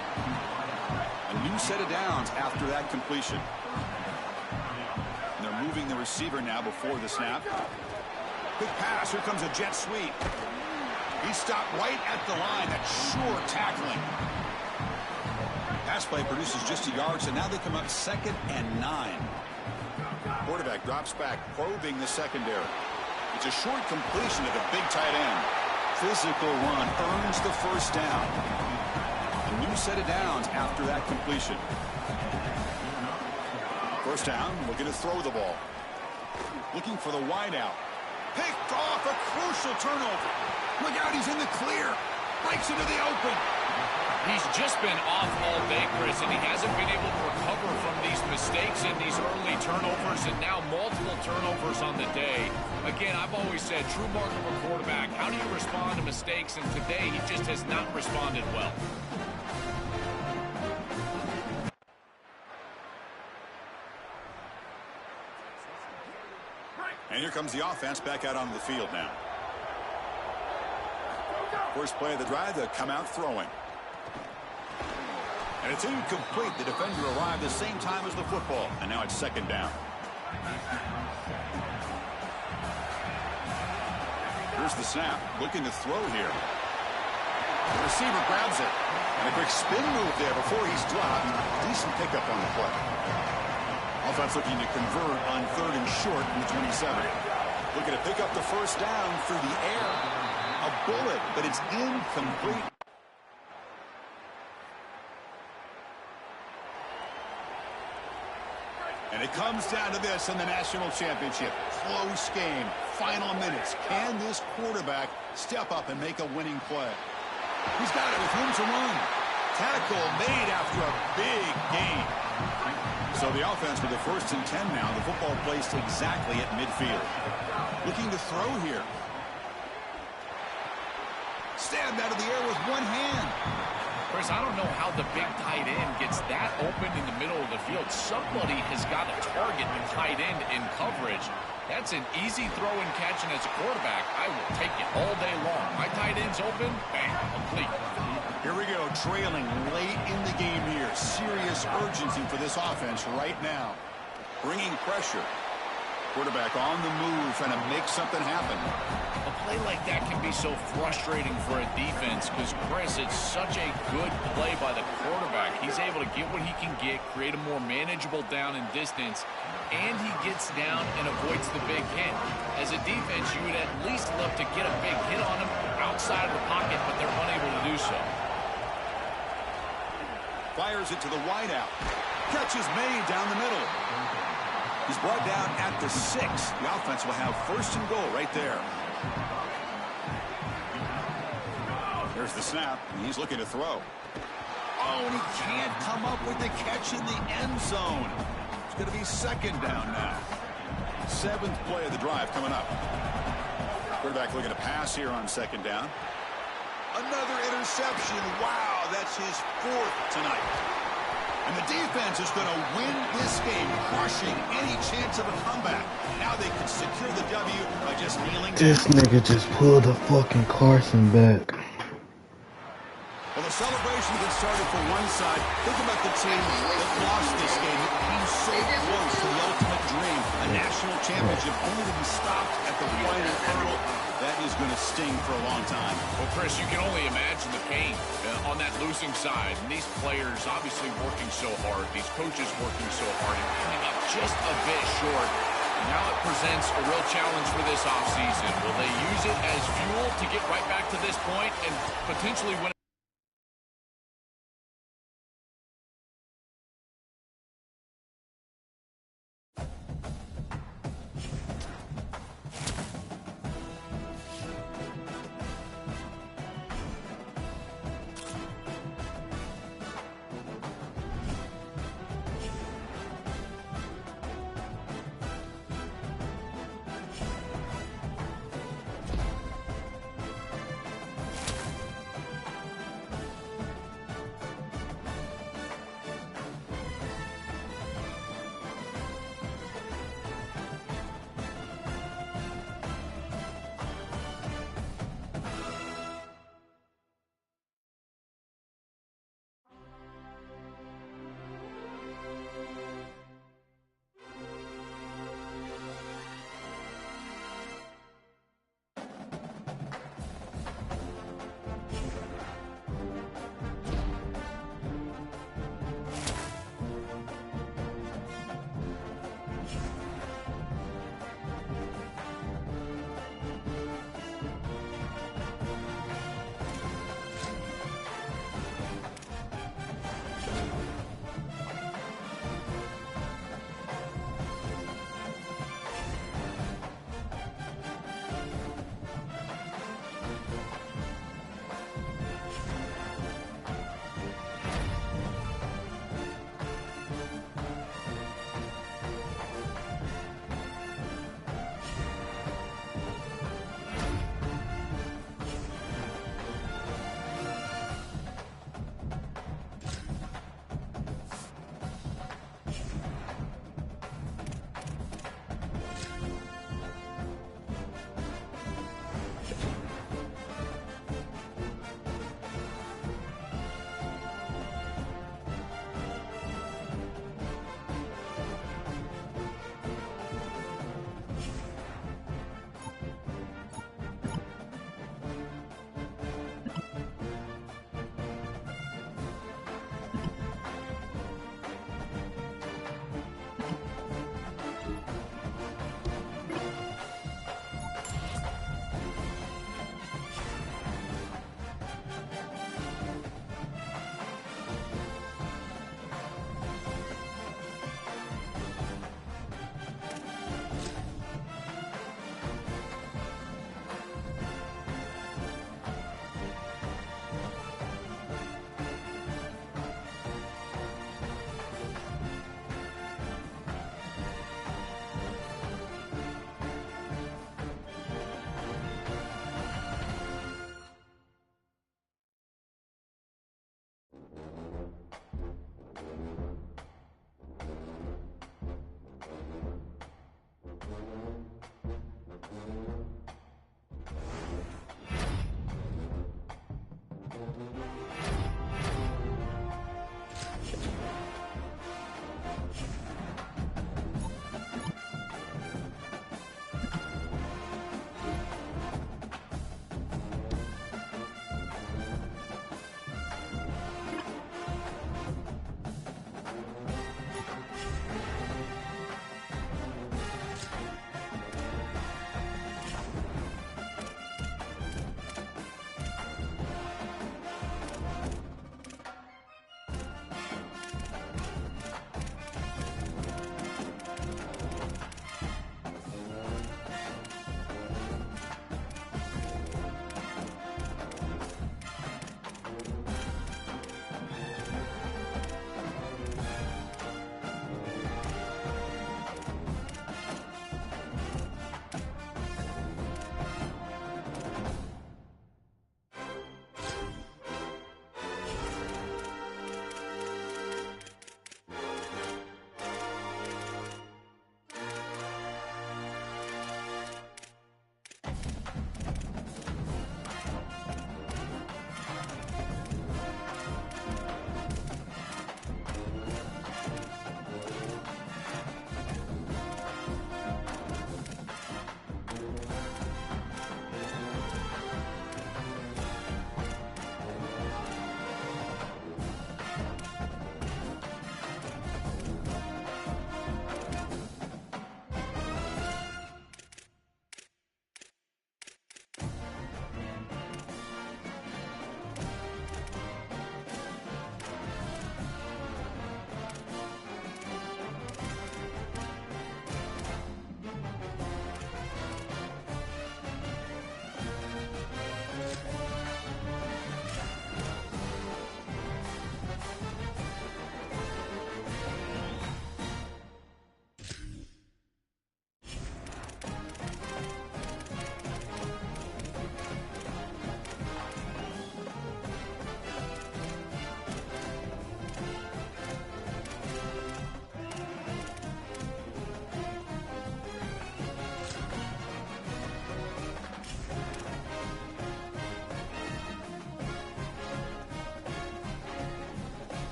A new set of downs after that completion. And they're moving the receiver now before the snap. Quick pass. Here comes a jet sweep. He stopped right at the line. That's sure tackling. Pass play produces just a yard, so now they come up 2nd and 9. Quarterback drops back, probing the secondary. It's a short completion to the big tight end. Physical run earns the first down. A new set of downs after that completion. First down, looking to throw the ball. Looking for the wideout. Picked off, a crucial turnover. Look out, he's in the clear. Breaks into the open. He's just been off all day, Chris, and he hasn't been able to recover from these mistakes and these early turnovers, and now multiple turnovers on the day. Again, I've always said, true mark of a quarterback, how do you respond to mistakes? And today, he just has not responded well. And here comes the offense back out onto the field now. First play of the drive, they come out throwing. And it's incomplete. The defender arrived the same time as the football. And now it's second down. Here's the snap. Looking to throw here. The receiver grabs it. And a quick spin move there before he's dropped. Decent pickup on the play. Offense looking to convert on 3rd and short from the 27. Looking to pick up the first down through the air. A bullet, but it's incomplete. And it comes down to this in the national championship. Close game. Final minutes. Can this quarterback step up and make a winning play? He's got it with room to run. Tackle made after a big gain. So the offense with the 1st and 10 now. The football placed exactly at midfield. Looking to throw here. Stabbed out of the air with one hand. Chris, I don't know how the big tight end gets that open in the middle of the field. Somebody has got to target the tight end in coverage. That's an easy throw and catch, and as a quarterback, I will take it all day long. My tight end's open, bang, complete. Here we go, trailing late in the game here. Serious urgency for this offense right now. Bringing pressure. Quarterback on the move, trying to make something happen. A play like that can be so frustrating for a defense because, Chris, it's such a good play by the quarterback. He's able to get what he can get, create a more manageable down and distance, and he gets down and avoids the big hit. As a defense, you would at least love to get a big hit on him outside of the pocket, but they're unable to do so. Fires it to the wideout. Catch is made down the middle. He's brought down at the 6. The offense will have first and goal right there. There's the snap. He's looking to throw. Oh, and he can't come up with the catch in the end zone. It's going to be second down now. 7th play of the drive coming up. Quarterback looking to pass here on second down. Another interception. Wow, that's his 4th tonight. And the defense is going to win this game, crushing any chance of a comeback. Now they can secure the W by just kneeling down. This nigga just pulled the fucking Carson back. Well, the celebration gets started for one side. Think about the team that lost this game. It came so close to the ultimate dream, a national championship, only to be stopped at the final hurdle. That is going to sting for a long time. Well, Chris, you can only imagine the pain on that losing side. And these players obviously working so hard, these coaches working so hard, and coming up just a bit short. Now it presents a real challenge for this offseason. Will they use it as fuel to get right back to this point and potentially win?